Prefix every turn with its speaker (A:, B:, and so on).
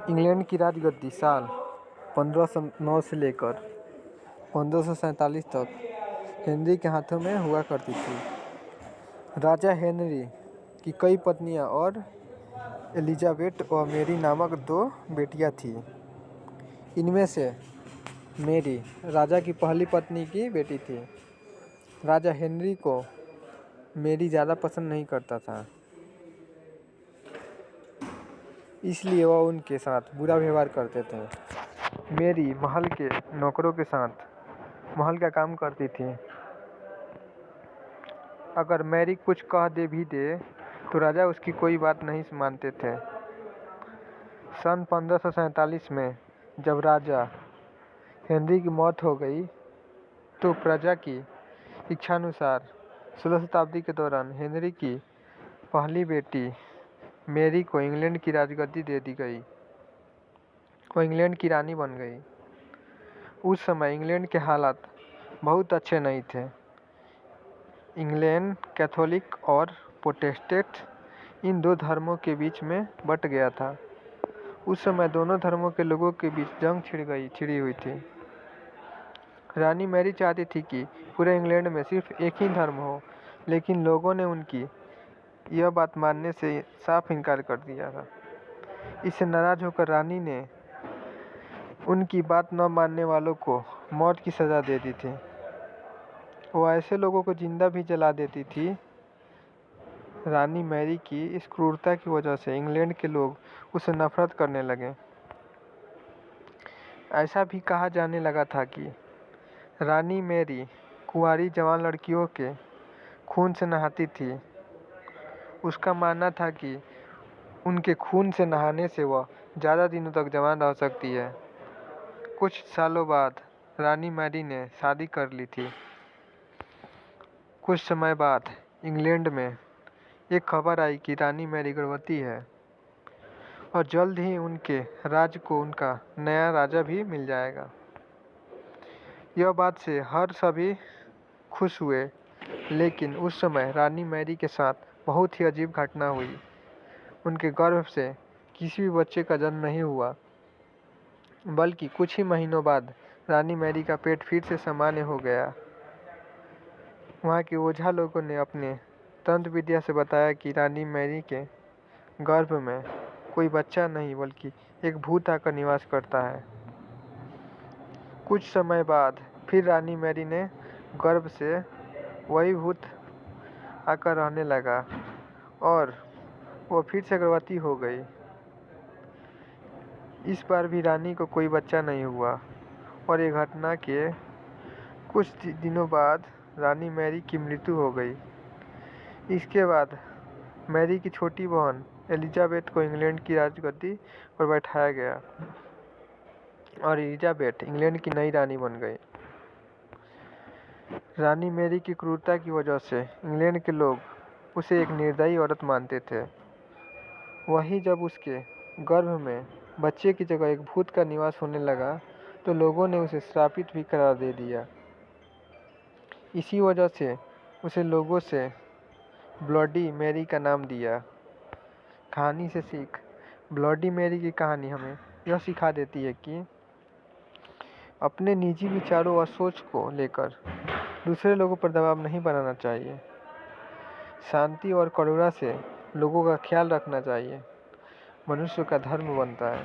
A: England की राजगद्दी साल 1509 से लेकर 1547 तक हेनरी के हाथों में हुआ करती थी। राजा हेनरी की कई पत्नियां और एलिजाबेथ और मेरी नामक दो बेटियां थीं। इनमें से मेरी राजा की पहली पत्नी की बेटी थी। राजा हेनरी को मेरी ज़्यादा पसंद नहीं करता था, इसलिए वह उनके साथ बुरा व्यवहार करते थे। मेरी महल के नौकरों के साथ महल का काम करती थी। अगर मैरी कुछ कह भी दे तो राजा उसकी कोई बात नहीं मानते थे। सन 1547 में जब राजा हेनरी की मौत हो गई तो प्रजा की इच्छानुसार 16 शताब्दी के दौरान हेनरी की पहली बेटी मेरी को इंग्लैंड की राजगद्दी दे दी गई। वो इंग्लैंड की रानी बन गई। उस समय इंग्लैंड के हालात बहुत अच्छे नहीं थे। इंग्लैंड कैथोलिक और प्रोटेस्टेंट इन दो धर्मों के बीच में बट गया था। उस समय दोनों धर्मों के लोगों के बीच जंग छिड़ी हुई थी। रानी मैरी चाहती थी कि पूरे इंग्लैंड में सिर्फ एक ही धर्म हो, लेकिन लोगों ने उनकी यह बात मानने से साफ इनकार कर दिया था। इससे नाराज होकर रानी ने उनकी बात न मानने वालों को मौत की सज़ा दे दी थी। वो ऐसे लोगों को जिंदा भी जला देती थी। रानी मैरी की इस क्रूरता की वजह से इंग्लैंड के लोग उसे नफरत करने लगे। ऐसा भी कहा जाने लगा था कि रानी मैरी कुंवारी जवान लड़कियों के खून से नहाती थी। उसका मानना था कि उनके खून से नहाने से वह ज़्यादा दिनों तक जवान रह सकती है। कुछ सालों बाद रानी मैरी ने शादी कर ली थी। कुछ समय बाद इंग्लैंड में एक खबर आई कि रानी मैरी गर्भवती है और जल्द ही उनके राज्य को उनका नया राजा भी मिल जाएगा। यह बात से हर सभी खुश हुए, लेकिन उस समय रानी मैरी के साथ बहुत ही अजीब घटना हुई। उनके गर्भ से किसी भी बच्चे का जन्म नहीं हुआ, बल्कि कुछ ही महीनों बाद रानी मैरी का पेट फिर से सामान्य हो गया। वहाँ के ओझा लोगों ने अपने तंत्र विद्या से बताया कि रानी मैरी के गर्भ में कोई बच्चा नहीं बल्कि एक भूत आकर निवास करता है। कुछ समय बाद फिर रानी मैरी ने गर्भ से वही भूत आकर रहने लगा और वो फिर से गर्भवती हो गई। इस बार भी रानी को कोई बच्चा नहीं हुआ और ये घटना के कुछ दिनों बाद रानी मैरी की मृत्यु हो गई। इसके बाद मैरी की छोटी बहन एलिजाबेथ को इंग्लैंड की राजगद्दी पर बैठाया गया और एलिजाबेथ इंग्लैंड की नई रानी बन गई। रानी मैरी की क्रूरता की वजह से इंग्लैंड के लोग उसे एक निर्दयी औरत मानते थे। वहीं जब उसके गर्भ में बच्चे की जगह एक भूत का निवास होने लगा तो लोगों ने उसे श्रापित भी करार दे दिया। इसी वजह से उसे लोगों से ब्लडी मैरी का नाम दिया। कहानी से सीख। ब्लडी मैरी की कहानी हमें यह सिखा देती है कि अपने निजी विचारों और सोच को लेकर दूसरे लोगों पर दबाव नहीं बनाना चाहिए। शांति और करुणा से लोगों का ख्याल रखना चाहिए। मनुष्य का धर्म बनता है।